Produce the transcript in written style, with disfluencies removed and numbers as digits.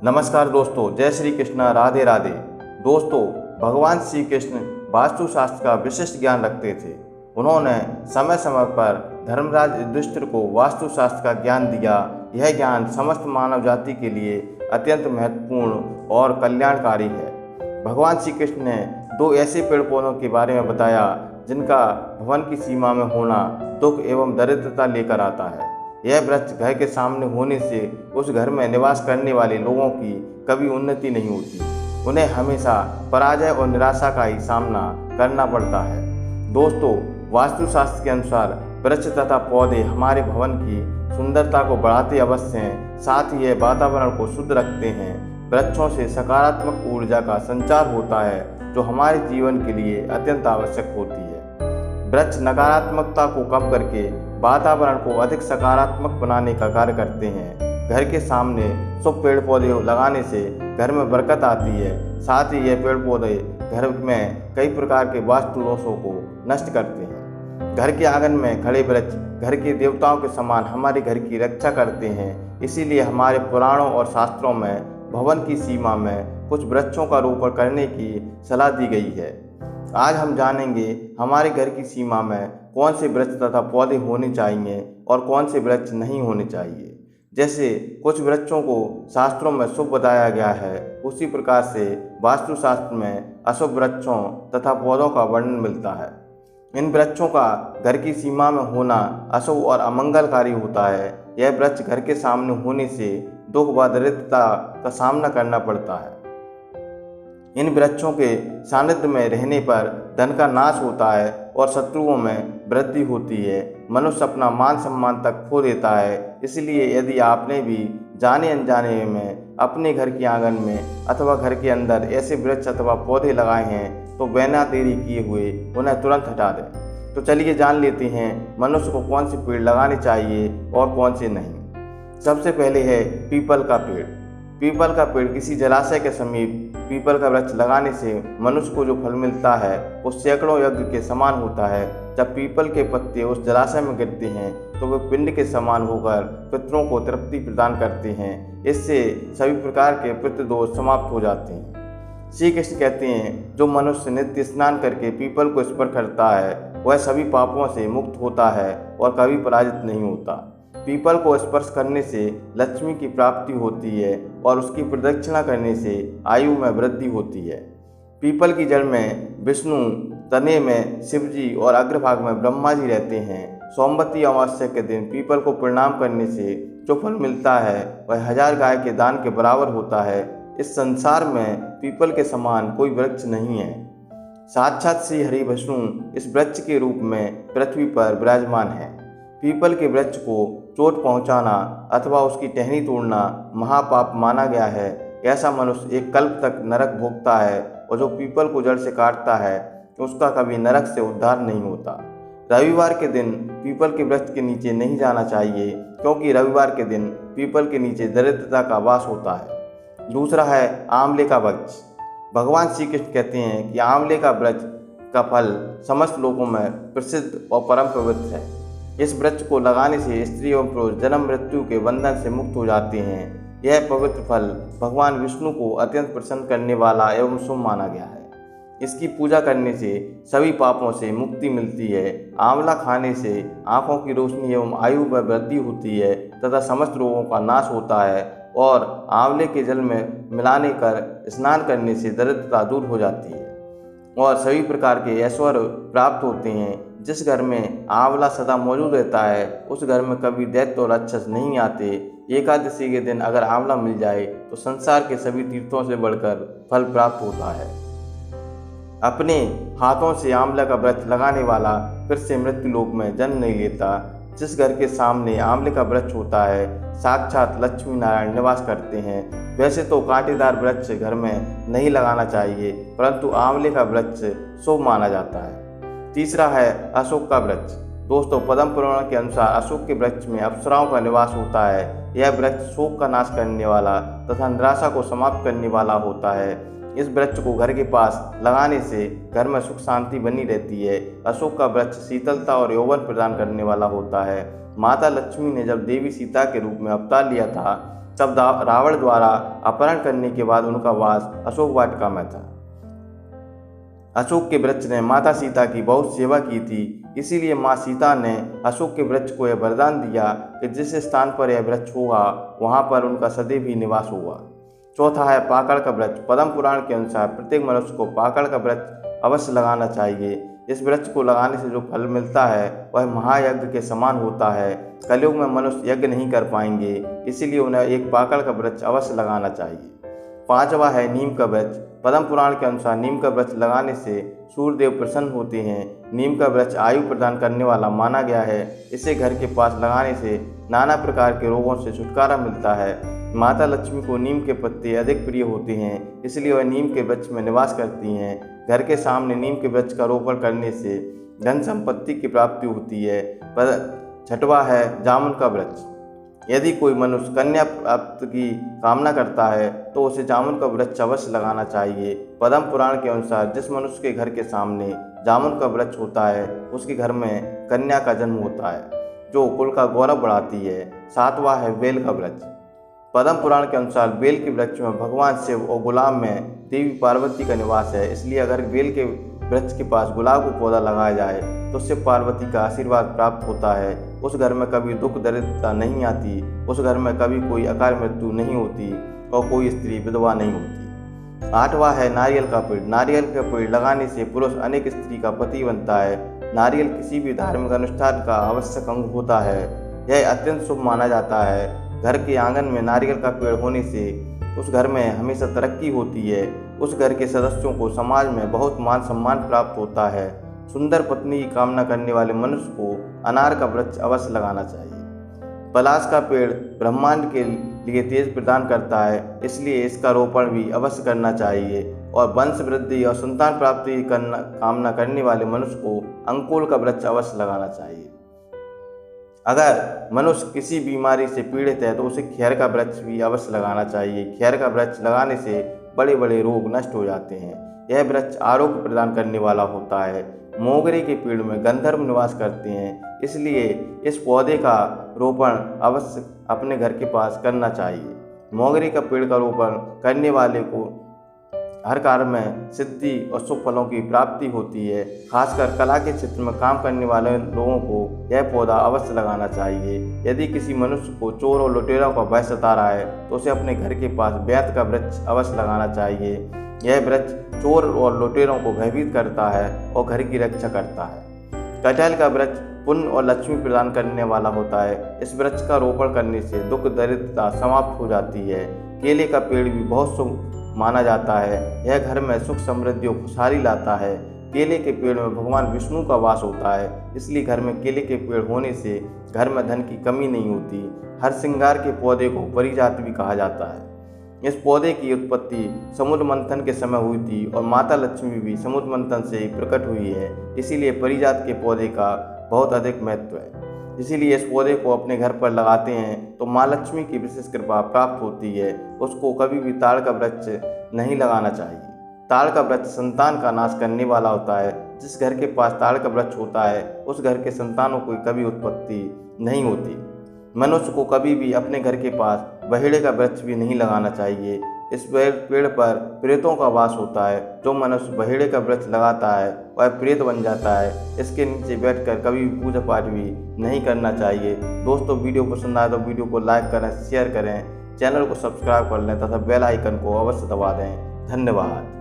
नमस्कार दोस्तों, जय श्री कृष्ण, राधे राधे। दोस्तों, भगवान श्री कृष्ण वास्तुशास्त्र का विशिष्ट ज्ञान रखते थे। उन्होंने समय समय पर धर्मराज युधिष्ठिर को वास्तुशास्त्र का ज्ञान दिया। यह ज्ञान समस्त मानव जाति के लिए अत्यंत महत्वपूर्ण और कल्याणकारी है। भगवान श्री कृष्ण ने दो ऐसे पेड़ पौधों के बारे में बताया जिनका भवन की सीमा में होना दुख एवं दरिद्रता लेकर आता है। यह वृक्ष घर के सामने होने से उस घर में निवास करने वाले लोगों की कभी उन्नति नहीं होती। उन्हें हमेशा पराजय और निराशा का ही सामना करना पड़ता है। दोस्तों, वास्तुशास्त्र के अनुसार वृक्ष तथा पौधे हमारे भवन की सुंदरता को बढ़ाते अवश्य हैं, साथ ही यह वातावरण को शुद्ध रखते हैं। वृक्षों से सकारात्मक ऊर्जा का संचार होता है जो हमारे जीवन के लिए अत्यंत आवश्यक होती है। वृक्ष नकारात्मकता को कम करके वातावरण को अधिक सकारात्मक बनाने का कार्य करते हैं। घर के सामने शुभ पेड़ पौधे लगाने से घर में बरकत आती है। साथ ही यह पेड़ पौधे घर में कई प्रकार के वास्तु दोषों को नष्ट करते हैं। घर के आंगन में खड़े वृक्ष घर के देवताओं के समान हमारे घर की रक्षा करते हैं। इसीलिए हमारे पुराणों और शास्त्रों में भवन की सीमा में कुछ वृक्षों का रोपण करने की सलाह दी गई है। आज हम जानेंगे हमारे घर की सीमा में कौन से वृक्ष तथा पौधे होने चाहिए और कौन से वृक्ष नहीं होने चाहिए। जैसे कुछ वृक्षों को शास्त्रों में शुभ बताया गया है, उसी प्रकार से वास्तुशास्त्र में अशुभ वृक्षों तथा पौधों का वर्णन मिलता है। इन वृक्षों का घर की सीमा में होना अशुभ और अमंगलकारी होता है। यह वृक्ष घर के सामने होने से दुख व दरिद्रता का सामना करना पड़ता है। इन वृक्षों के सानिध्य में रहने पर धन का नाश होता है और शत्रुओं में वृद्धि होती है। मनुष्य अपना मान सम्मान तक खो देता है। इसलिए यदि आपने भी जाने अनजाने में अपने घर के आंगन में अथवा घर के अंदर ऐसे वृक्ष अथवा पौधे लगाए हैं तो बिना देरी किए हुए उन्हें तुरंत हटा दें। तो चलिए जान लेते हैं मनुष्य को कौन से पेड़ लगाने चाहिए और कौन से नहीं। सबसे पहले है पीपल का पेड़। पीपल का पेड़ किसी जलाशय के समीप पीपल का वृक्ष लगाने से मनुष्य को जो फल मिलता है वो सैकड़ों यज्ञ के समान होता है। जब पीपल के पत्ते उस जलाशय में गिरते हैं तो वे पिंड के समान होकर पितरों को तृप्ति प्रदान करते हैं। इससे सभी प्रकार के पितृदोष समाप्त हो जाते हैं। श्री कृष्ण कहते हैं, जो मनुष्य नित्य स्नान करके पीपल को स्पर्श करता है वह सभी पापों से मुक्त होता है और कभी पराजित नहीं होता। पीपल को स्पर्श करने से लक्ष्मी की प्राप्ति होती है और उसकी प्रदक्षिणा करने से आयु में वृद्धि होती है। पीपल की जड़ में विष्णु, तने में शिवजी और अग्रभाग में ब्रह्मा जी रहते हैं। सोमवती अमावस्या के दिन पीपल को प्रणाम करने से जो फल मिलता है वह 1000 गाय के दान के बराबर होता है। इस संसार में पीपल के समान कोई वृक्ष नहीं है। साक्षात श्री हरि विष्णु इस वृक्ष के रूप में पृथ्वी पर विराजमान है। पीपल के वृक्ष को चोट पहुंचाना अथवा उसकी टहनी तोड़ना महापाप माना गया है। ऐसा मनुष्य एक कल्प तक नरक भोगता है और जो पीपल को जड़ से काटता है उसका कभी नरक से उद्धार नहीं होता। रविवार के दिन पीपल के वृक्ष के नीचे नहीं जाना चाहिए क्योंकि रविवार के दिन पीपल के नीचे दरिद्रता का वास होता है। दूसरा है आंवले का वृक्ष। भगवान श्री कृष्ण कहते हैं कि आंवले का वृक्ष का फल समस्त लोगों में प्रसिद्ध और परम पवित्र है। इस वृक्ष को लगाने से स्त्री एवं पुरुष जन्म मृत्यु के बंधन से मुक्त हो जाते हैं। यह पवित्र फल भगवान विष्णु को अत्यंत प्रसन्न करने वाला एवं शुभ माना गया है। इसकी पूजा करने से सभी पापों से मुक्ति मिलती है। आंवला खाने से आँखों की रोशनी एवं आयु में वृद्धि होती है तथा समस्त रोगों का नाश होता है और आंवले के जल में मिलाने कर स्नान करने से दरिद्रता दूर हो जाती है और सभी प्रकार के ऐश्वर्य प्राप्त होते हैं। जिस घर में आंवला सदा मौजूद रहता है उस घर में कभी दैत्य और राक्षस नहीं आते। एकादशी के दिन अगर आंवला मिल जाए तो संसार के सभी तीर्थों से बढ़कर फल प्राप्त होता है। अपने हाथों से आंवला का वृक्ष लगाने वाला फिर से मृत्यु लोक में जन्म नहीं लेता। जिस घर के सामने आंवले का वृक्ष होता है साक्षात लक्ष्मी नारायण निवास करते हैं। वैसे तो कांटेदार वृक्ष घर में नहीं लगाना चाहिए परंतु आंवले का वृक्ष शुभ माना जाता है। तीसरा है अशोक का वृक्ष। दोस्तों, पद्म पुराण के अनुसार अशोक के वृक्ष में अप्सराओं का निवास होता है। यह वृक्ष शोक का नाश करने वाला तथा निराशा को समाप्त करने वाला होता है। इस वृक्ष को घर के पास लगाने से घर में सुख शांति बनी रहती है। अशोक का वृक्ष शीतलता और यौवन प्रदान करने वाला होता है। माता लक्ष्मी ने जब देवी सीता के रूप में अवतार लिया था तब रावण द्वारा अपहरण करने के बाद उनका वास अशोक वाटिका में था। अशोक के वृक्ष ने माता सीता की बहुत सेवा की थी, इसीलिए माँ सीता ने अशोक के वृक्ष को यह वरदान दिया कि जिस स्थान पर यह वृक्ष होगा वहाँ पर उनका सदैव ही निवास होगा। चौथा है पाकड़ का वृक्ष। पद्म पुराण के अनुसार प्रत्येक मनुष्य को पाकड़ का वृक्ष अवश्य लगाना चाहिए। इस वृक्ष को लगाने से जो फल मिलता है वह महायज्ञ के समान होता है। कलयुग में मनुष्य यज्ञ नहीं कर पाएंगे, इसीलिए उन्हें एक पाकड़ का वृक्ष अवश्य लगाना चाहिए। पांचवा है नीम का वृक्ष। पद्म पुराण के अनुसार नीम का वृक्ष लगाने से सूर्यदेव प्रसन्न होते हैं। नीम का वृक्ष आयु प्रदान करने वाला माना गया है। इसे घर के पास लगाने से नाना प्रकार के रोगों से छुटकारा मिलता है। माता लक्ष्मी को नीम के पत्ते अधिक प्रिय होते हैं, इसलिए वह नीम के वृक्ष में निवास करती हैं। घर के सामने नीम के वृक्ष का रोपण करने से धन संपत्ति की प्राप्ति होती है। छठवा है जामुन का वृक्ष। यदि कोई मनुष्य कन्या प्राप्ति की कामना करता है तो उसे जामुन का वृक्ष अवश्य लगाना चाहिए। पद्म पुराण के अनुसार जिस मनुष्य के घर के सामने जामुन का वृक्ष होता है उसके घर में कन्या का जन्म होता है, जो कुल का गौरव बढ़ाती है। सातवां है बेल का वृक्ष। पद्म पुराण के अनुसार बेल के वृक्ष में भगवान शिव और गुलाब में देवी पार्वती का निवास है, इसलिए अगर बेल के वृक्ष के पास गुलाब का पौधा लगाया जाए तो शिव पार्वती का आशीर्वाद प्राप्त होता है। उस घर में कभी दुख दरिद्रता नहीं आती, उस घर में कभी कोई अकाल मृत्यु नहीं होती और कोई स्त्री विधवा नहीं होती। आठवां है नारियल का पेड़। नारियल का पेड़ लगाने से पुरुष अनेक स्त्री का पति बनता है। नारियल किसी भी धार्मिक अनुष्ठान का आवश्यक अंग होता है। यह अत्यंत शुभ माना जाता है। घर के आंगन में नारियल का पेड़ होने से उस घर में हमेशा तरक्की होती है। उस घर के सदस्यों को समाज में बहुत मान सम्मान प्राप्त होता है। सुंदर पत्नी की कामना करने वाले मनुष्य को अनार का वृक्ष अवश्य लगाना चाहिए। पलाश का पेड़ ब्रह्मांड के लिए तेज प्रदान करता है, इसलिए इसका रोपण भी अवश्य करना चाहिए। और वंश वृद्धि और संतान प्राप्ति की कामना करने वाले मनुष्य को अंकुल का वृक्ष अवश्य लगाना चाहिए। अगर मनुष्य किसी बीमारी से पीड़ित है तो उसे खैर का वृक्ष भी अवश्य लगाना चाहिए। खैर का वृक्ष लगाने से बड़े बड़े रोग नष्ट हो जाते हैं। यह वृक्ष आरोग्य प्रदान करने वाला होता है। मोगरे के पेड़ में गंधर्व निवास करते हैं, इसलिए इस पौधे का रोपण अवश्य अपने घर के पास करना चाहिए। मोगरे का पेड़ का रोपण करने वाले को हर कार्य में सिद्धि और शुभ फलों की प्राप्ति होती है। खासकर कला के क्षेत्र में काम करने वाले लोगों को यह पौधा अवश्य लगाना चाहिए। यदि किसी मनुष्य को चोर और लुटेरों का भय सता रहा है तो उसे अपने घर के पास बैत का वृक्ष अवश्य लगाना चाहिए। यह वृक्ष चोर और लुटेरों को भयभीत करता है और घर की रक्षा करता है। कटहल का वृक्ष पुण्य और लक्ष्मी प्रदान करने वाला होता है। इस वृक्ष का रोपण करने से दुख दरिद्रता समाप्त हो जाती है। केले का पेड़ भी बहुत शुभ माना जाता है। यह घर में सुख समृद्धि और खुशहाली लाता है। केले के पेड़ में भगवान विष्णु का वास होता है, इसलिए घर में केले के पेड़ होने से घर में धन की कमी नहीं होती। हर श्रृंगार के पौधे को परिजात भी कहा जाता है। इस पौधे की उत्पत्ति समुद्र मंथन के समय हुई थी और माता लक्ष्मी भी समुद्र मंथन से ही प्रकट हुई है, इसीलिए परिजात के पौधे का बहुत अधिक महत्व है। इसीलिए इस पौधे को अपने घर पर लगाते हैं तो माँ लक्ष्मी की विशेष कृपा प्राप्त होती है। उसको कभी भी ताड़ का वृक्ष नहीं लगाना चाहिए। ताड़ का वृक्ष संतान का नाश करने वाला होता है। जिस घर के पास ताड़ का वृक्ष होता है उस घर के संतानों की कभी उत्पत्ति नहीं होती। मनुष्य को कभी भी अपने घर के पास बहेड़े का वृक्ष भी नहीं लगाना चाहिए। इस पेड़ पर प्रेतों का वास होता है। जो मनुष्य बहेड़े का वृक्ष लगाता है वह प्रेत बन जाता है। इसके नीचे बैठकर कभी भी पूजा पाठ भी नहीं करना चाहिए। दोस्तों, वीडियो पसंद आए तो वीडियो को लाइक करें, शेयर करें, चैनल को सब्सक्राइब कर लें तथा बेल आइकन को अवश्य दबा दें। धन्यवाद।